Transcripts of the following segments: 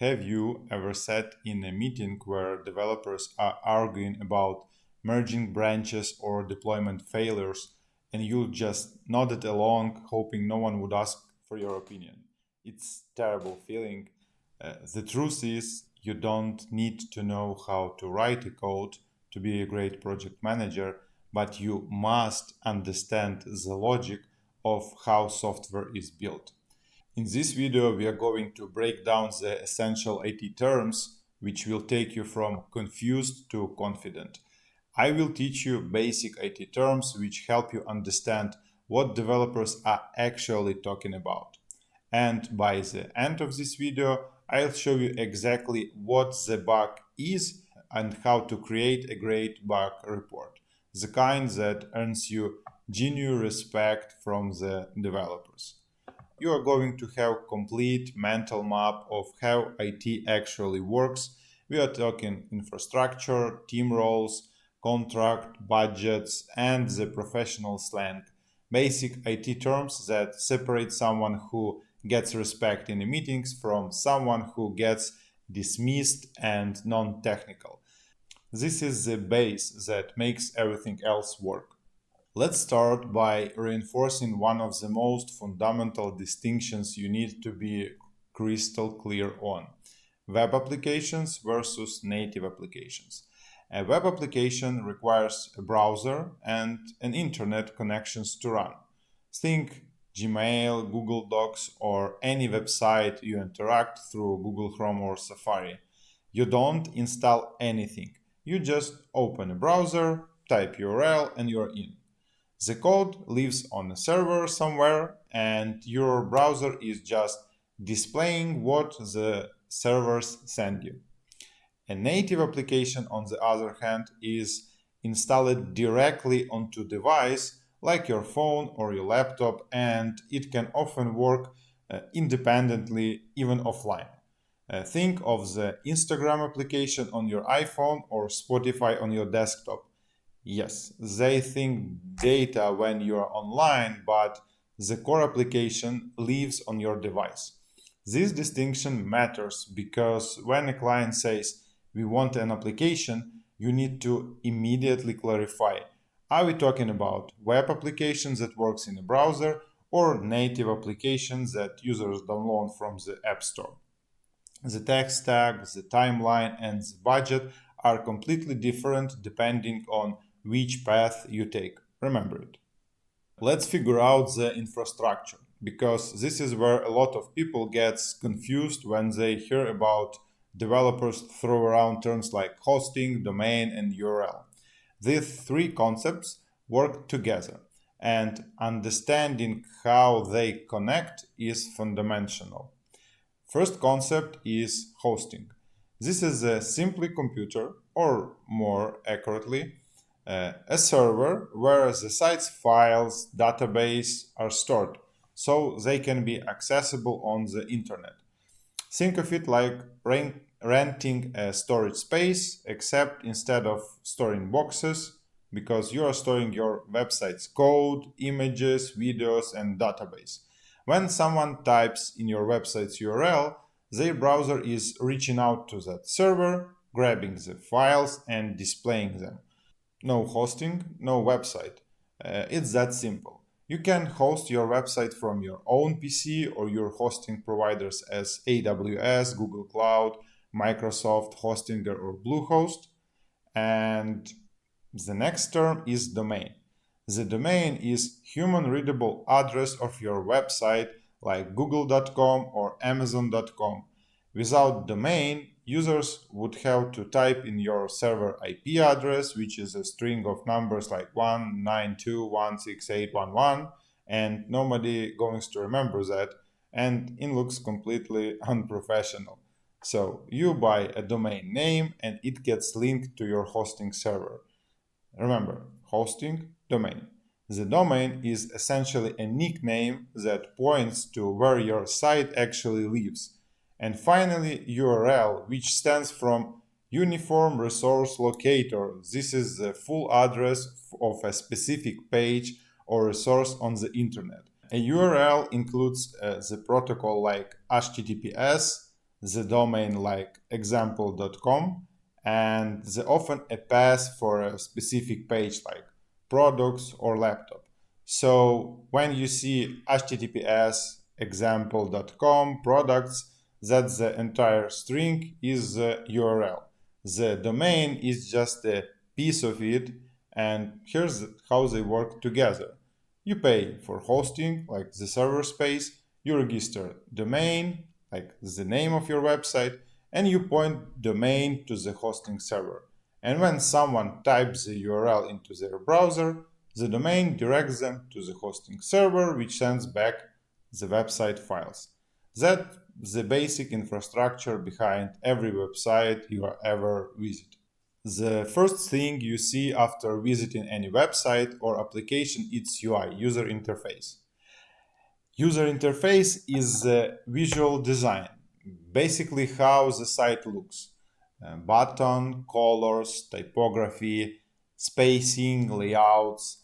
Have you ever sat in a meeting where developers are arguing about merging branches or deployment failures and you just nodded along hoping no one would ask for your opinion? It's a terrible feeling. The truth is you don't need to know how to write a code to be a great project manager, but you must understand the logic of how software is built. In this video, we are going to break down the essential IT terms, which will take you from confused to confident. I will teach you basic IT terms which help you understand what developers are actually talking about. And by the end of this video, I'll show you exactly what the bug is and how to create a great bug report, the kind that earns you genuine respect from the developers. You are going to have complete mental map of how IT actually works. We are talking infrastructure, team roles, contract, budgets, and the professional slang. Basic IT terms that separate someone who gets respect in the meetings from someone who gets dismissed and non-technical. This is the base that makes everything else work. Let's start by reinforcing one of the most fundamental distinctions you need to be crystal clear on: web applications versus native applications. A web application requires a browser and an internet connections to run. Think Gmail, Google Docs, or any website you interact through Google Chrome or Safari. You don't install anything. You just open a browser, type URL, and you're in. The code lives on a server somewhere, and your browser is just displaying what the servers send you. A native application, on the other hand, is installed directly onto device like your phone or your laptop, and it can often work independently, even offline. Think of the Instagram application on your iPhone or Spotify on your desktop. Yes, they think data when you're online, but the core application lives on your device. This distinction matters because when a client says, "We want an application," you need to immediately clarify. Are we talking about web applications that works in a browser or native applications that users download from the App Store? The tech stack, the timeline, and the budget are completely different depending on which path you take. Remember it. Let's figure out the infrastructure, because this is where a lot of people gets confused when they hear about developers throw around terms like hosting, domain, and URL. These three concepts work together, and understanding how they connect is fundamental. First concept is hosting. This is a simply computer, or more accurately, a server where the site's files, database are stored, so they can be accessible on the internet. Think of it like renting a storage space, except instead of storing boxes, because you are storing your website's code, images, videos, and database. When someone types in your website's URL, their browser is reaching out to that server, grabbing the files, and displaying them. No hosting, no website. It's that simple. You can host your website from your own PC or your hosting providers as AWS, Google Cloud, Microsoft Hostinger, or Bluehost. And the next term is domain. The domain is human readable address of your website like google.com or amazon.com. Without domain, users would have to type in your server IP address, which is a string of numbers like 192.168.11, and nobody going to remember that, and it looks completely unprofessional. So you buy a domain name and it gets linked to your hosting server. Remember, hosting, domain. The domain is essentially a nickname that points to where your site actually lives. And finally, URL, which stands from Uniform Resource Locator. This is the full address of a specific page or resource on the internet. A URL includes the protocol like HTTPS, the domain like example.com, and the often a path for a specific page like products or laptop. So when you see https example.com products, that's the entire string is the URL. The domain is just a piece of it, and here's how they work together. You pay for hosting, like the server space, you register domain, like the name of your website, and you point domain to the hosting server. And when someone types the URL into their browser, the domain directs them to the hosting server, which sends back the website files. That's the basic infrastructure behind every website you ever visit. The first thing you see after visiting any website or application is UI, user interface. User interface is the visual design, basically how the site looks. Button, colors, typography, spacing, layouts.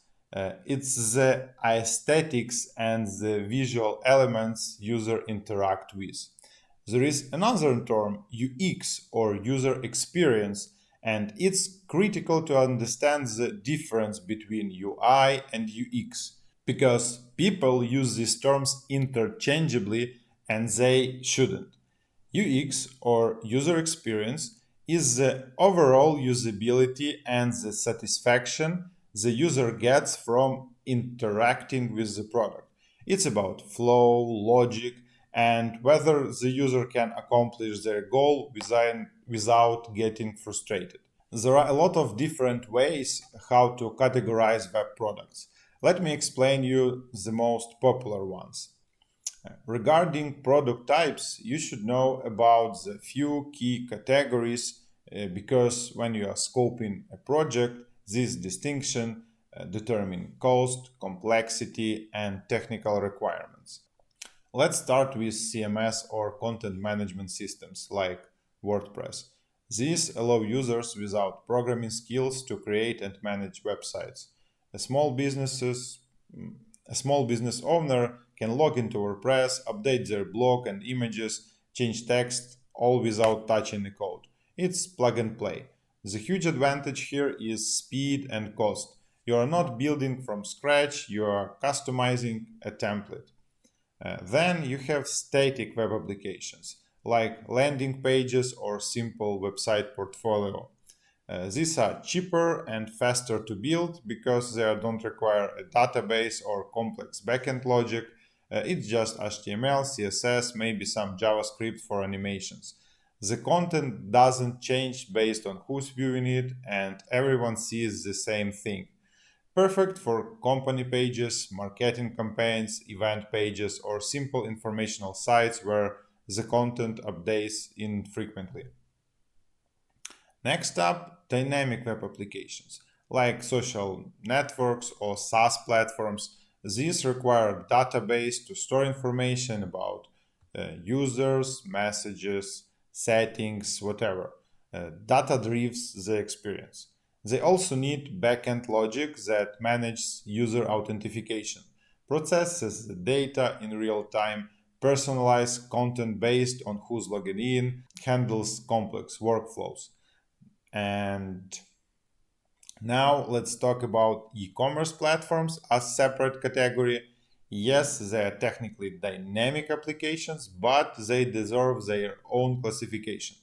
It's the aesthetics and the visual elements user interact with. There is another term, UX or user experience, and it's critical to understand the difference between UI and UX because people use these terms interchangeably and they shouldn't. UX or user experience is the overall usability and the satisfaction the user gets from interacting with the product. It's about flow, logic, and whether the user can accomplish their goal without getting frustrated. There are a lot of different ways how to categorize web products. Let me explain you the most popular ones. Regarding product types, you should know about the few key categories because when you are scoping a project, this distinction determine cost, complexity, and technical requirements. Let's start with CMS or content management systems like WordPress. These allow users without programming skills to create and manage websites. A small businesses a small business owner can log into WordPress, update their blog and images, change text, all without touching the code. It's plug and play. The huge advantage here is speed and cost. You are not building from scratch, you are customizing a template. Then you have static web applications like landing pages or simple website portfolio. These are cheaper and faster to build because they don't require a database or complex backend logic. It's just HTML, CSS, maybe some JavaScript for animations. The content doesn't change based on who's viewing it, and everyone sees the same thing. Perfect for company pages, marketing campaigns, event pages, or simple informational sites where the content updates infrequently. Next up, dynamic web applications, like social networks or SaaS platforms. These require a database to store information about users, messages, settings, whatever. Data drives the experience. They also need backend logic that manages user authentication, processes the data in real time, personalizes content based on who's logging in, handles complex workflows. And now let's talk about e-commerce platforms as separate category. Yes, they are technically dynamic applications, but they deserve their own classification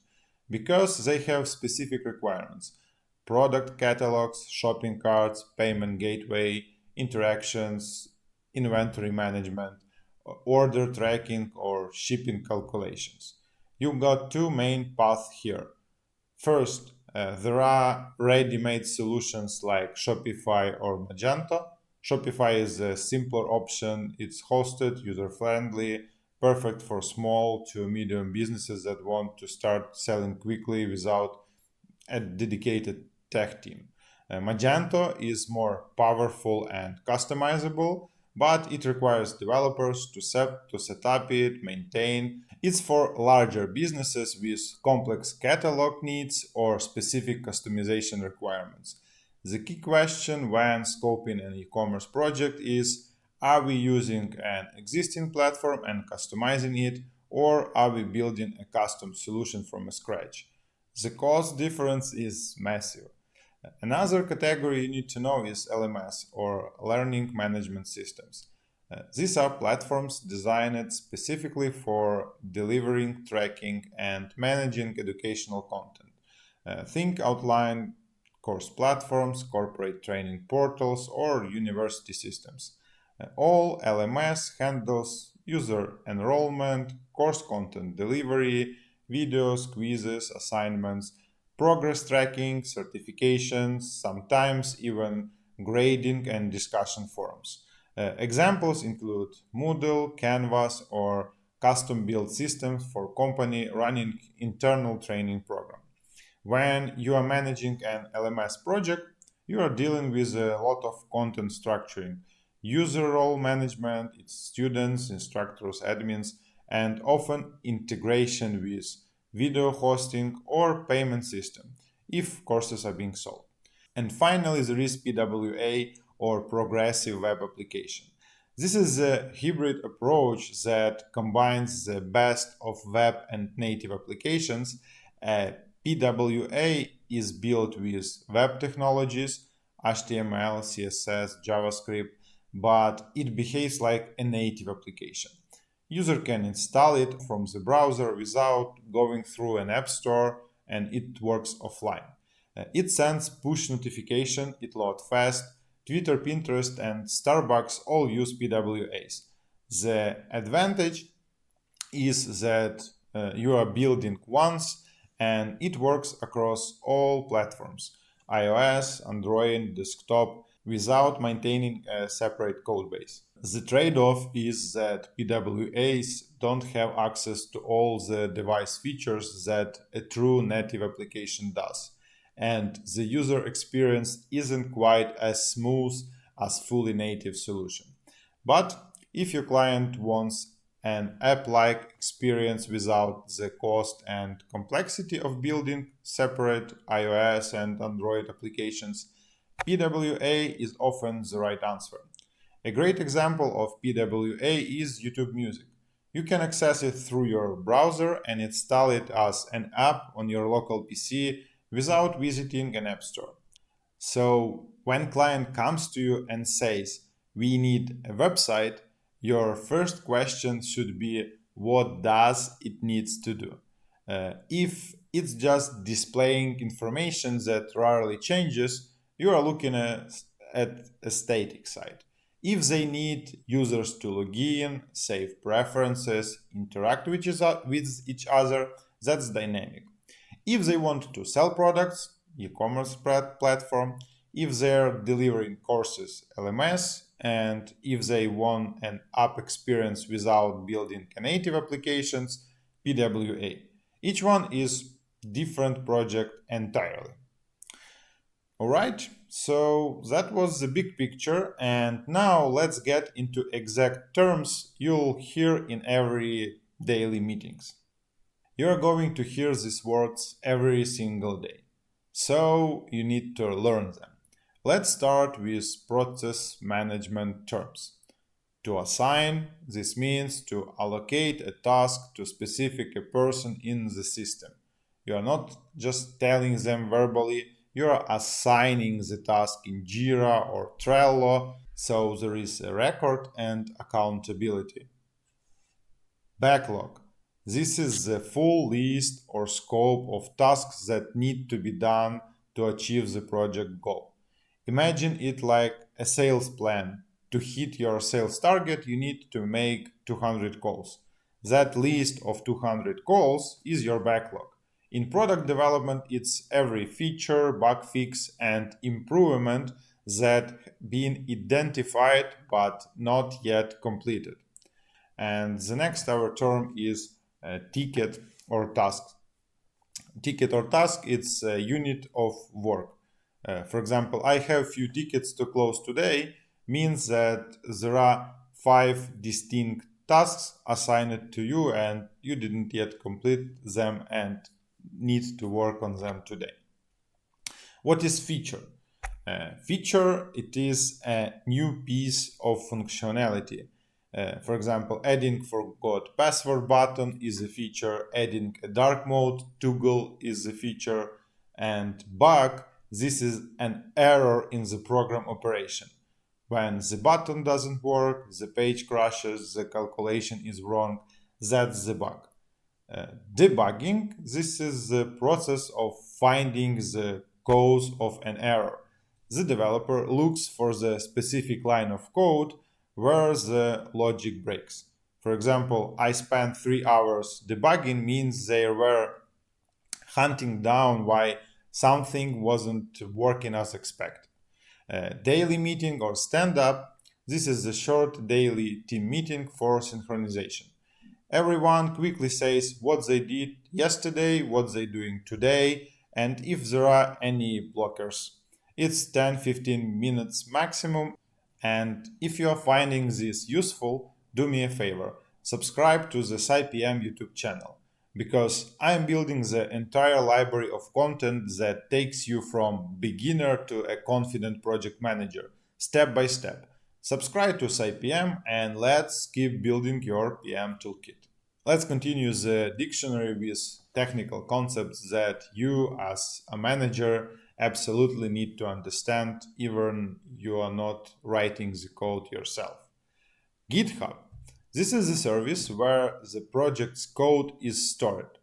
because they have specific requirements. Product catalogs, shopping carts, payment gateway, interactions, inventory management, order tracking, or shipping calculations. You've got two main paths here. First, there are ready-made solutions like Shopify or Magento. Shopify is a simpler option. It's hosted, user-friendly, perfect for small to medium businesses that want to start selling quickly without a dedicated tech team. Magento is more powerful and customizable, but it requires developers to set up it, maintain. It's for larger businesses with complex catalog needs or specific customization requirements. The key question when scoping an e-commerce project is, are we using an existing platform and customizing it, or are we building a custom solution from scratch? The cost difference is massive. Another category you need to know is LMS, or Learning Management Systems. These are platforms designed specifically for delivering, tracking, and managing educational content. Think outline course platforms, corporate training portals, or university systems. All LMS handles user enrollment, course content delivery, videos, quizzes, assignments, progress tracking, certifications, sometimes even grading and discussion forums. Examples include Moodle, Canvas, or custom-built systems for company running internal training program. When you are managing an LMS project, you are dealing with a lot of content structuring, user role management, its students, instructors, admins, and often integration with video hosting or payment system if courses are being sold. And finally, there is PWA, or Progressive Web Application. This is a hybrid approach that combines the best of web and native applications. PWA is built with web technologies, HTML, CSS, JavaScript, but it behaves like a native application. User can install it from the browser without going through an app store, and it works offline. It sends push notification, it loads fast. Twitter, Pinterest, and Starbucks all use PWAs. The advantage is that you are building once and it works across all platforms, iOS, Android, desktop, without maintaining a separate code base. The trade-off is that PWAs don't have access to all the device features that a true native application does, and the user experience isn't quite as smooth as fully native solution. But if your client wants an app-like experience without the cost and complexity of building separate iOS and Android applications, PWA is often the right answer. A great example of PWA is YouTube Music. You can access it through your browser and install it as an app on your local PC without visiting an app store. So when client comes to you and says, "We need a website," your first question should be, what does it needs to do? If it's just displaying information that rarely changes, you are looking at a static site. If they need users to log in, save preferences, interact with each other, that's dynamic. If they want to sell products, e-commerce platform. If they're delivering courses, LMS. And if they want an app experience without building native applications, PWA. Each one is different project entirely. All right, so that was the big picture, and now let's get into exact terms you'll hear in every daily meetings. You're going to hear these words every single day, so you need to learn them. Let's start with process management terms. To assign, this means to allocate a task to specific a person in the system. You are not just telling them verbally, you are assigning the task in Jira or Trello, so there is a record and accountability. Backlog. This is the full list or scope of tasks that need to be done to achieve the project goal. Imagine it like a sales plan. To hit your sales target, you need to make 200 calls. That list of 200 calls is your backlog. In product development, it's every feature, bug fix, and improvement that been identified but not yet completed. And the next our term is ticket or task. Ticket or task, it's a unit of work. For example, I have few tickets to close today, means that there are 5 distinct tasks assigned to you and you didn't yet complete them and need to work on them today. What is feature? Feature, it is a new piece of functionality. For example, adding forgot password button is a feature, adding a dark mode toggle is a feature, and bug, this is an error in the program operation. When the button doesn't work, the page crashes, the calculation is wrong, that's the bug. Debugging, this is the process of finding the cause of an error. The developer looks for the specific line of code where the logic breaks. For example, I spent 3 hours debugging means they were hunting down why something wasn't working as expected. Daily meeting or stand-up, this is a short daily team meeting for synchronization. Everyone quickly says what they did yesterday, what they're doing today, and if there are any blockers. It's 10-15 minutes maximum, and if you are finding this useful, do me a favor. Subscribe to the PsyPM YouTube channel, because I am building the entire library of content that takes you from beginner to a confident project manager, step by step. Subscribe to PsyPM and let's keep building your PM toolkit. Let's continue the dictionary with technical concepts that you as a manager absolutely need to understand even you are not writing the code yourself. GitHub. This is a service where the project's code is stored.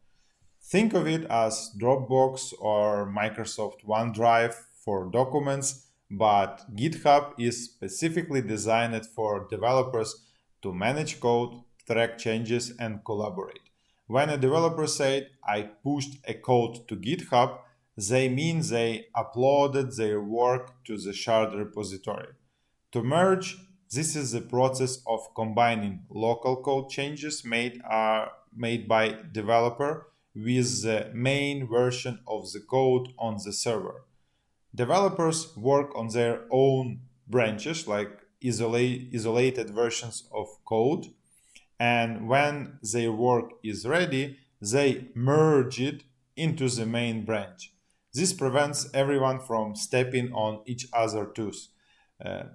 Think of it as Dropbox or Microsoft OneDrive for documents, but GitHub is specifically designed for developers to manage code, track changes, and collaborate. When a developer said, I pushed a code to GitHub, they mean they uploaded their work to the shared repository. To merge, this is the process of combining local code changes made by developer with the main version of the code on the server. Developers work on their own branches, like isolated versions of code, and when their work is ready, they merge it into the main branch. This prevents everyone from stepping on each other's toes.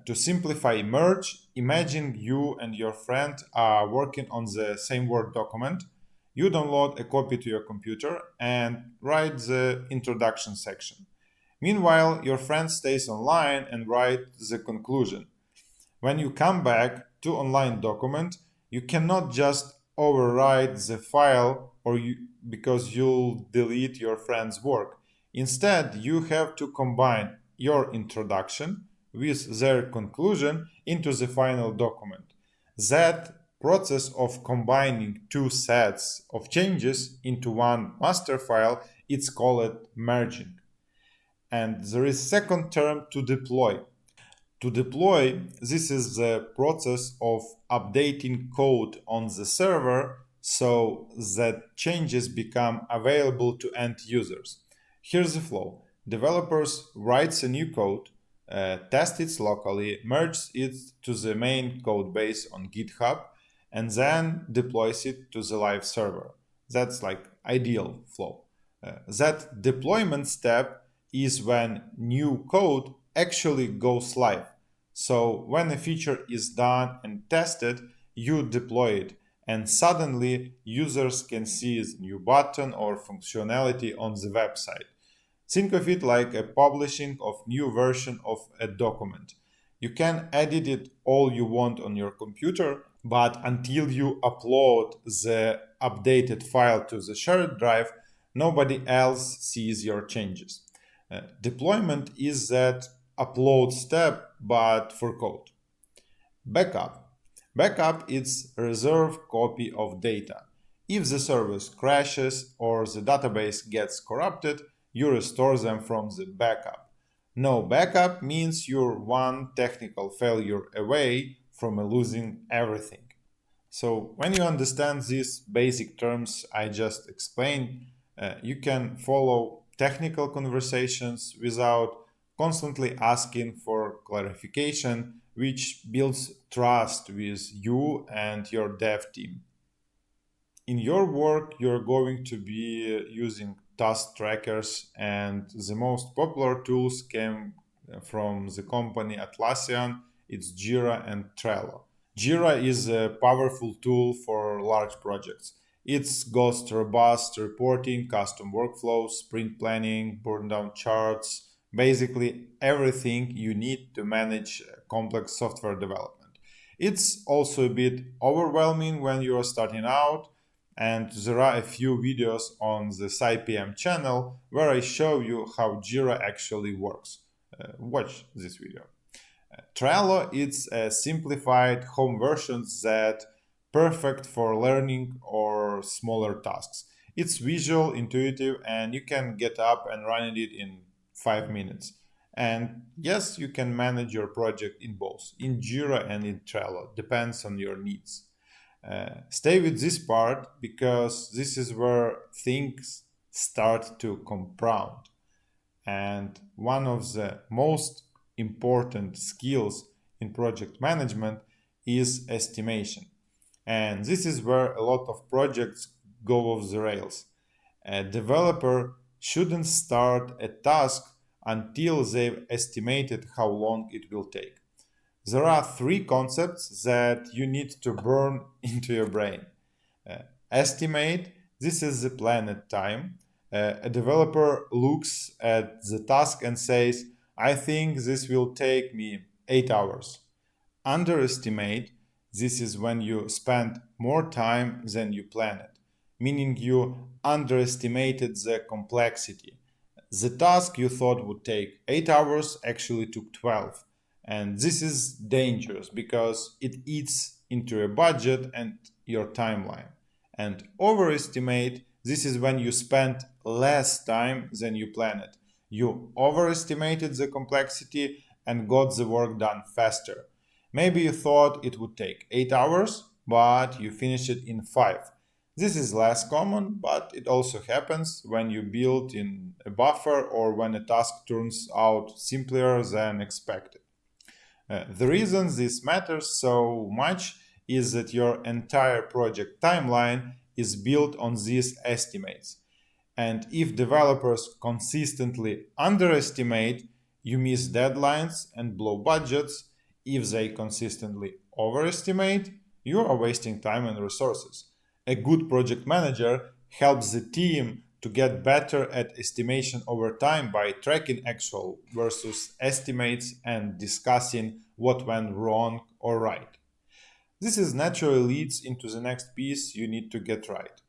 To simplify merge, imagine you and your friend are working on the same Word document. You download a copy to your computer and write the introduction section. Meanwhile, your friend stays online and writes the conclusion. When you come back to online document, you cannot just overwrite the file because you'll delete your friend's work. Instead, you have to combine your introduction with their conclusion into the final document. That process of combining two sets of changes into one master file, it's called merging. And there is second term, to deploy. To deploy, this is the process of updating code on the server so that changes become available to end users. Here's the flow. Developers writes a new code, tests it locally, merges it to the main code base on GitHub, and then deploys it to the live server. That's like ideal flow. That deployment step is when new code actually goes live. So when a feature is done and tested, you deploy it, and suddenly users can see the new button or functionality on the website. Think of it like a publishing of new version of a document. You can edit it all you want on your computer, but until you upload the updated file to the shared drive, nobody else sees your changes. Deployment is that upload step, but for code. Backup. Backup is a reserved copy of data. If the service crashes or the database gets corrupted, you restore them from the backup. No backup means you're one technical failure away from losing everything. So when you understand these basic terms I just explained, you can follow technical conversations without constantly asking for clarification, which builds trust with you and your dev team. In your work, you're going to be using task trackers, and the most popular tools came from the company Atlassian, it's Jira and Trello. Jira is a powerful tool for large projects. It's got robust reporting, custom workflows, sprint planning, burn down charts, basically everything you need to manage complex software development. It's also a bit overwhelming when you are starting out, and there are a few videos on the PsyPM channel where I show you how Jira actually works. Watch this video. Trello is a simplified home version that perfect for learning or smaller tasks. It's visual, intuitive, and you can get up and run it in 5 minutes. And yes, you can manage your project in both, in Jira and in Trello, depends on your needs. Stay with this part because this is where things start to compound. And one of the most important skills in project management is estimation. And this is where a lot of projects go off the rails. A developer shouldn't start a task until they've estimated how long it will take. There are three concepts that you need to burn into your brain. Estimate, this is the planned time. A developer looks at the task and says, I think this will take me 8 hours. Underestimate, this is when you spend more time than you planned, meaning you underestimated the complexity. The task you thought would take 8 hours actually took 12. And this is dangerous because it eats into your budget and your timeline. And overestimate, this is when you spend less time than you planned. You overestimated the complexity and got the work done faster. Maybe you thought it would take 8 hours, but you finished it in 5. This is less common, but it also happens when you build in a buffer or when a task turns out simpler than expected. The reason this matters so much is that your entire project timeline is built on these estimates. And if developers consistently underestimate, you miss deadlines and blow budgets. If they consistently overestimate, you are wasting time and resources. A good project manager helps the team to get better at estimation over time by tracking actual versus estimates and discussing what went wrong or right. This is naturally leads into the next piece you need to get right.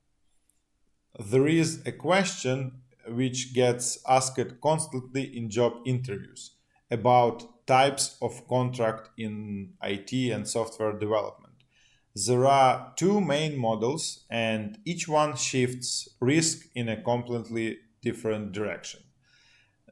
There is a question which gets asked constantly in job interviews about types of contract in IT and software development. There are two main models, and each one shifts risk in a completely different direction.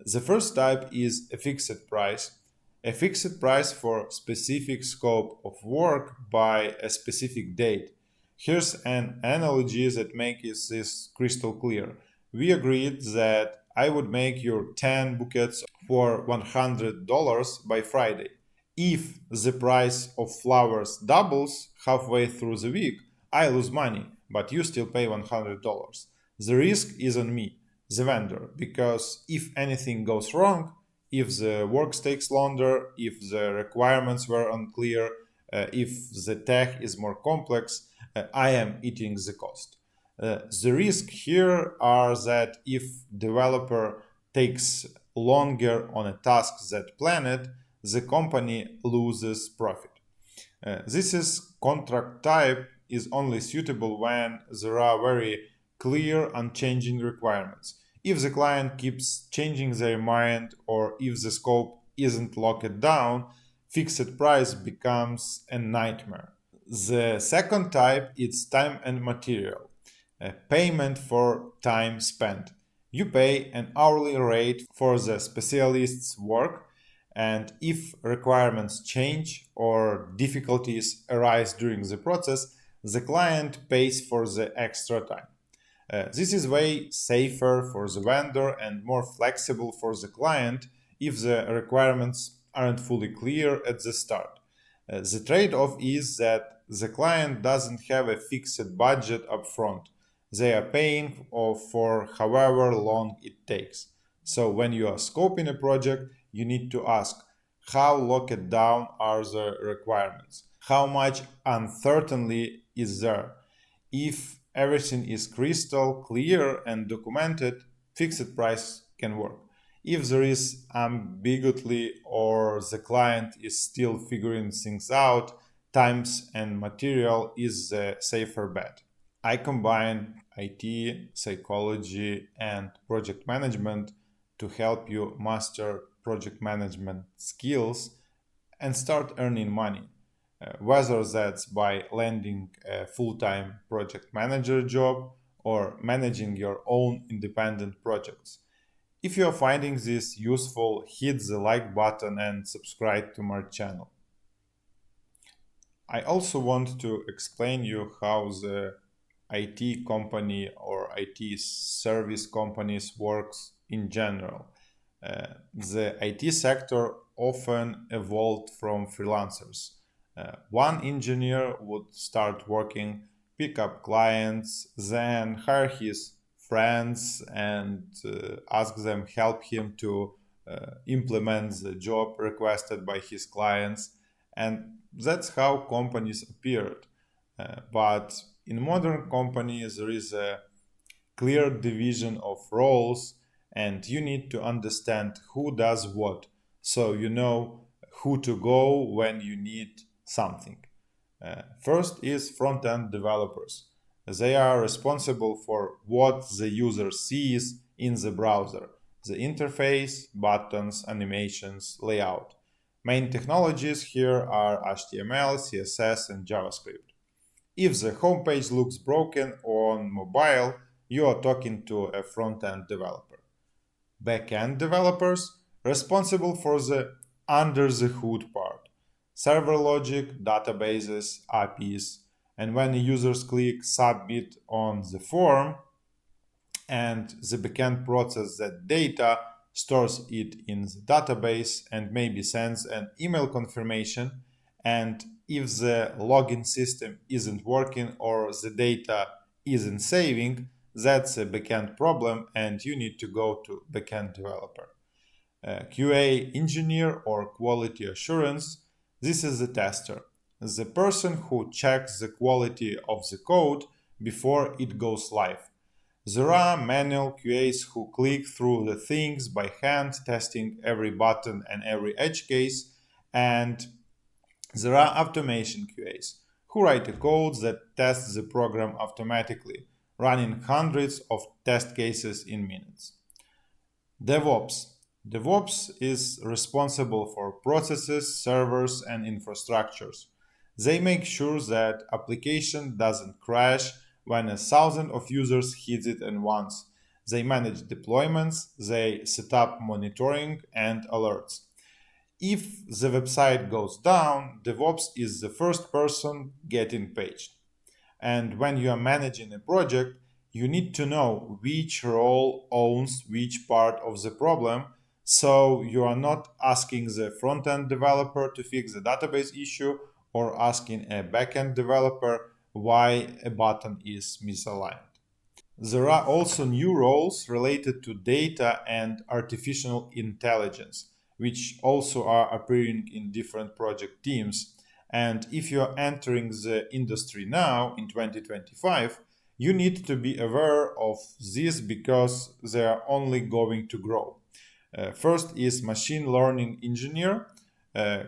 The first type is a fixed price for specific scope of work by a specific date. Here's an analogy that makes this crystal clear. We agreed that I would make your 10 bouquets for $100 by Friday. If the price of flowers doubles halfway through the week, I lose money, but you still pay $100. The risk is on me, the vendor, because if anything goes wrong, if the work takes longer, if the requirements were unclear, if the tech is more complex, I am eating the cost. The risk here are that if developer takes longer on a task than planned, the company loses profit. This is contract type is only suitable when there are very clear unchanging requirements. If the client keeps changing their mind or if the scope isn't locked down, fixed price becomes a nightmare. The second type is time and material, a payment for time spent. You pay an hourly rate for the specialist's work, and if requirements change or difficulties arise during the process, the client pays for the extra time. This is way safer for the vendor and more flexible for the client if the requirements aren't fully clear at the start. The trade off is that the client doesn't have a fixed budget upfront. They are paying for however long it takes. So when you are scoping a project, you need to ask how locked down are the requirements. How much uncertainty is there? If everything is crystal clear and documented, fixed price can work. If there is ambiguity or the client is still figuring things out, times and material is the safer bet. I combine IT, psychology, and project management to help you master project management skills and start earning money. Whether that's by landing a full time project manager job or managing your own independent projects. If you are finding this useful, hit the like button and subscribe to my channel. I also want to explain you how the IT company or IT service companies works in general. The IT sector often evolved from freelancers. One engineer would start working, pick up clients, then hire his friends and ask them help him to implement the job requested by his clients, and that's how companies appeared. But in modern companies, there is a clear division of roles, and you need to understand who does what so you know who to go when you need something. First is front end developers. They are responsible for what the user sees in the browser, the interface, buttons, animations, layout. Main technologies here are HTML, CSS, and JavaScript. If the homepage looks broken on mobile, you are talking to a front-end developer. Back-end developers responsible for the under the hood part. Server logic, databases, APIs, and when users click submit on the form, and the backend process that data, stores it in the database, and maybe sends an email confirmation. And if the login system isn't working or the data isn't saving, that's a backend problem and you need to go to backend developer. QA engineer or quality assurance, this is the tester, the person who checks the quality of the code before it goes live. There are manual QAs who click through the things by hand, testing every button and every edge case, and there are automation QAs who write the code that tests the program automatically, running hundreds of test cases in minutes. DevOps. DevOps is responsible for processes, servers, and infrastructures. They make sure that application doesn't crash when a thousand of users hit it at once. They manage deployments, they set up monitoring and alerts. If the website goes down, DevOps is the first person getting paged. And when you are managing a project, you need to know which role owns which part of the problem. So you are not asking the front end developer to fix the database issue or asking a backend developer why a button is misaligned. There are also new roles related to data and artificial intelligence, which also are appearing in different project teams. And if you are entering the industry now in 2025, you need to be aware of this because they are only going to grow. First is machine learning engineer,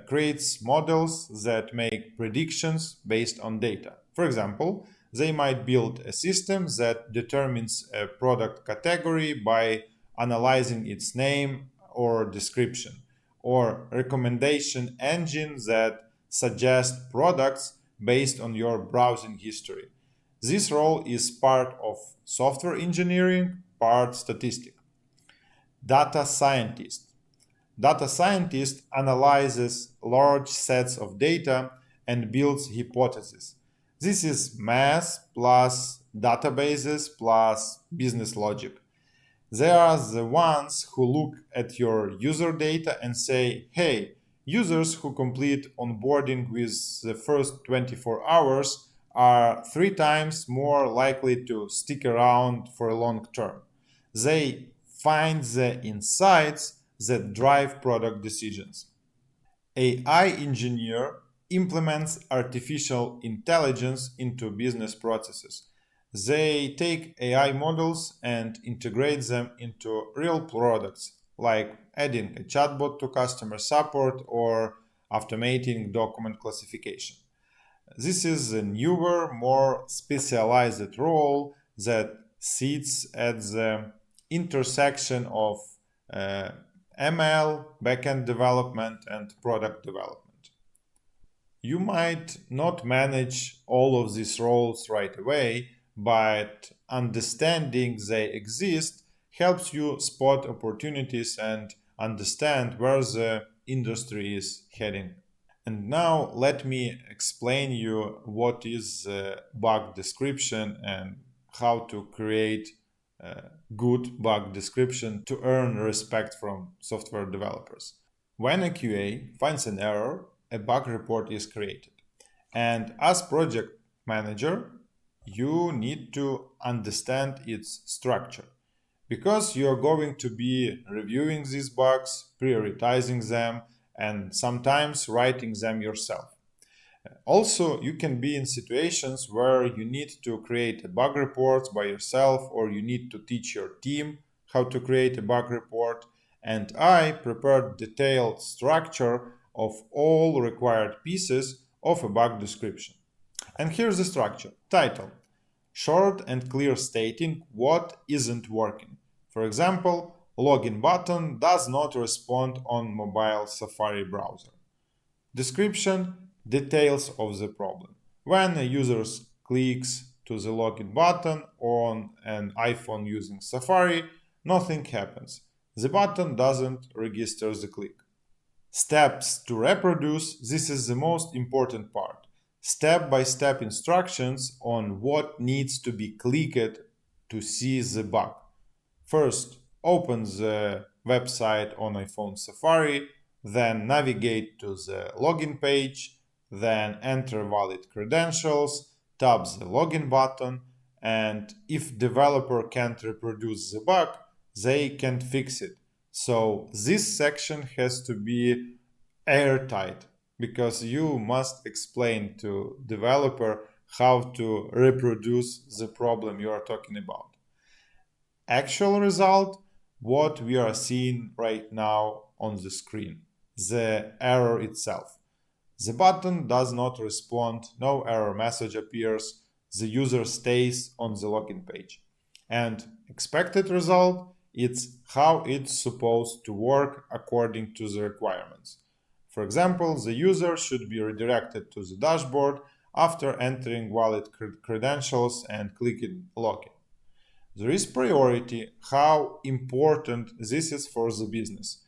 creates models that make predictions based on data. For example, they might build a system that determines a product category by analyzing its name or description, or recommendation engine that suggests products based on your browsing history. This role is part of software engineering, part statistic. Data scientist. Data scientist analyzes large sets of data and builds hypotheses. This is math plus databases plus business logic. They are the ones who look at your user data and say, hey, users who complete onboarding with the first 24 hours are 3 times more likely to stick around for a long term. They find the insights that drive product decisions. AI engineer implements artificial intelligence into business processes. They take AI models and integrate them into real products, like adding a chatbot to customer support or automating document classification. This is a newer, more specialized role that sits at the intersection of ML, backend development, and product development. You might not manage all of these roles right away, but understanding they exist helps you spot opportunities and understand where the industry is heading. And now let me explain you what is bug description and how to create a good bug description to earn respect from software developers. When a QA finds an error, a bug report is created. And as project manager, you need to understand its structure because you're going to be reviewing these bugs, prioritizing them, and sometimes writing them yourself. Also, you can be in situations where you need to create a bug report by yourself or you need to teach your team how to create a bug report. And I prepared detailed structure of all required pieces of a bug description. And here's the structure. Title: short and clear stating what isn't working. For example, login button does not respond on mobile Safari browser. Description: details of the problem. When a user clicks to the login button on an iPhone using Safari, nothing happens. The button doesn't register the click. Steps to reproduce: this is the most important part. Step-by-step instructions on what needs to be clicked to see the bug. First, open the website on iPhone Safari, then navigate to the login page, then enter valid credentials, tap the login button, and if developer can't reproduce the bug, they can fix it. So this section has to be airtight because you must explain to developer how to reproduce the problem you are talking about. Actual result: what we are seeing right now on the screen, the error itself. The button does not respond, no error message appears, the user stays on the login page. And expected result: it's how it's supposed to work according to the requirements. For example, the user should be redirected to the dashboard after entering valid credentials and clicking login. There is priority, how important this is for the business.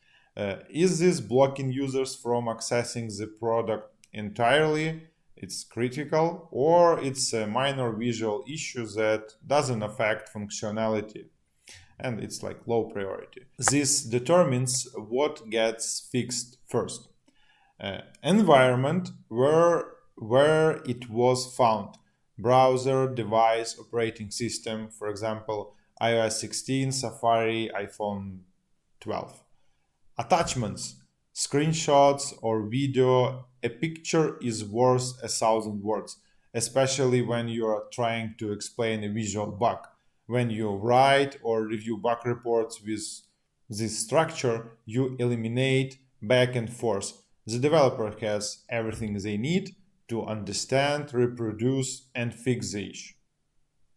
Is this blocking users from accessing the product entirely? It's critical, or it's a minor visual issue that doesn't affect functionality and it's like low priority. This determines what gets fixed first. Environment: where it was found. Browser, device, operating system, for example, iOS 16, Safari, iPhone 12. Attachments: screenshots or video. A picture is worth 1,000 words, especially when you are trying to explain a visual bug. When you write or review bug reports with this structure, you eliminate back and forth. The developer has everything they need to understand, reproduce, and fix the issue.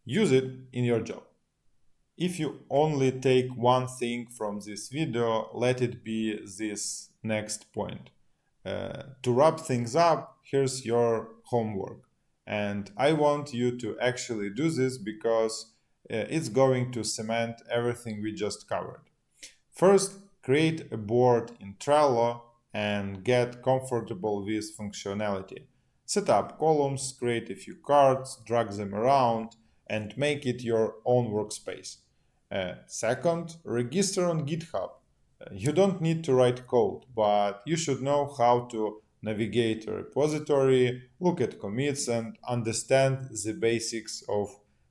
Use it in your job. If you only take one thing from this video, let it be this next point. To wrap things up, here's your homework. And I want you to actually do this because it's going to cement everything we just covered. First, create a board in Trello and get comfortable with functionality. Set up columns, create a few cards, drag them around, and make it your own workspace. Second, register on GitHub. You don't need to write code, but you should know how to navigate a repository, look at commits, and understand the basics of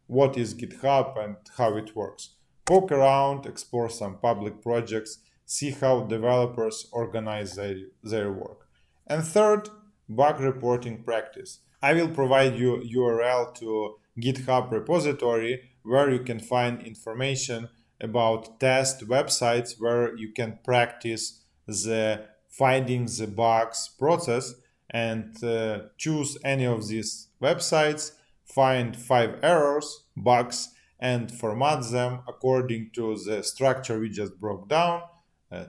what is GitHub and how it works. Poke around, explore some public projects, see how developers organize their work. And third, bug reporting practice. I will provide you URL to GitHub repository where you can find information about test websites where you can practice the finding the bugs process and choose any of these websites, find 5 errors, bugs, and format them according to the structure we just broke down: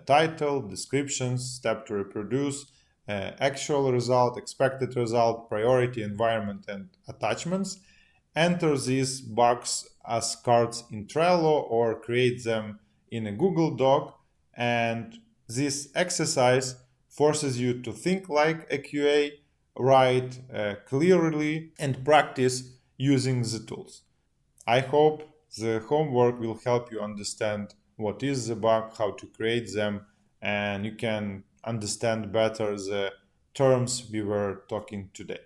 title, descriptions, step to reproduce, actual result, expected result, priority, environment, and attachments. Enter these bugs as cards in Trello or create them in a Google Doc. And this exercise forces you to think like a QA, write clearly, and practice using the tools. I hope the homework will help you understand what is the bug, how to create them, and you can understand better the terms we were talking today.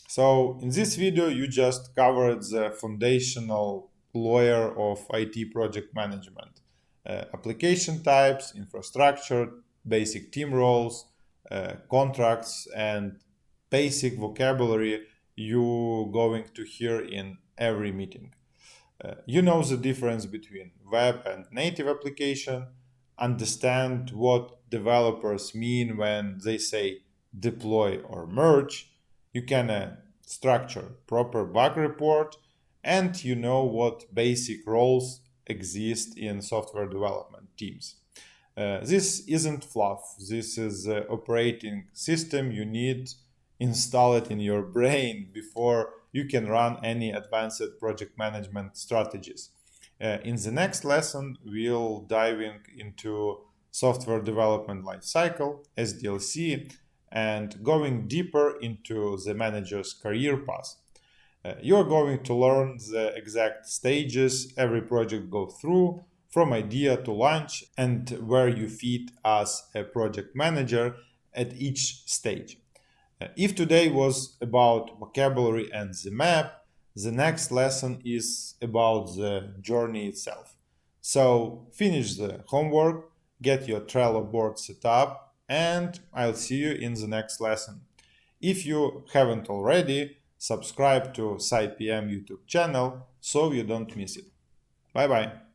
So in this video, you just covered the foundational layer of IT project management. Application types, infrastructure, basic team roles, contracts, and basic vocabulary you going to hear in every meeting. You know the difference between web and native application, understand what developers mean when they say deploy or merge. You can structure proper bug report, and you know what basic roles exist in software development teams. This isn't fluff. This is the operating system you need. Install it in your brain before you can run any advanced project management strategies. In the next lesson, we'll dive into software development lifecycle, SDLC, and going deeper into the manager's career path. You're going to learn the exact stages every project goes through, from idea to launch, and where you fit as a project manager at each stage. If today was about vocabulary and the map, the next lesson is about the journey itself. So finish the homework, get your Trello board set up, and I'll see you in the next lesson. If you haven't already, subscribe to PsyPM YouTube channel so you don't miss it. Bye bye.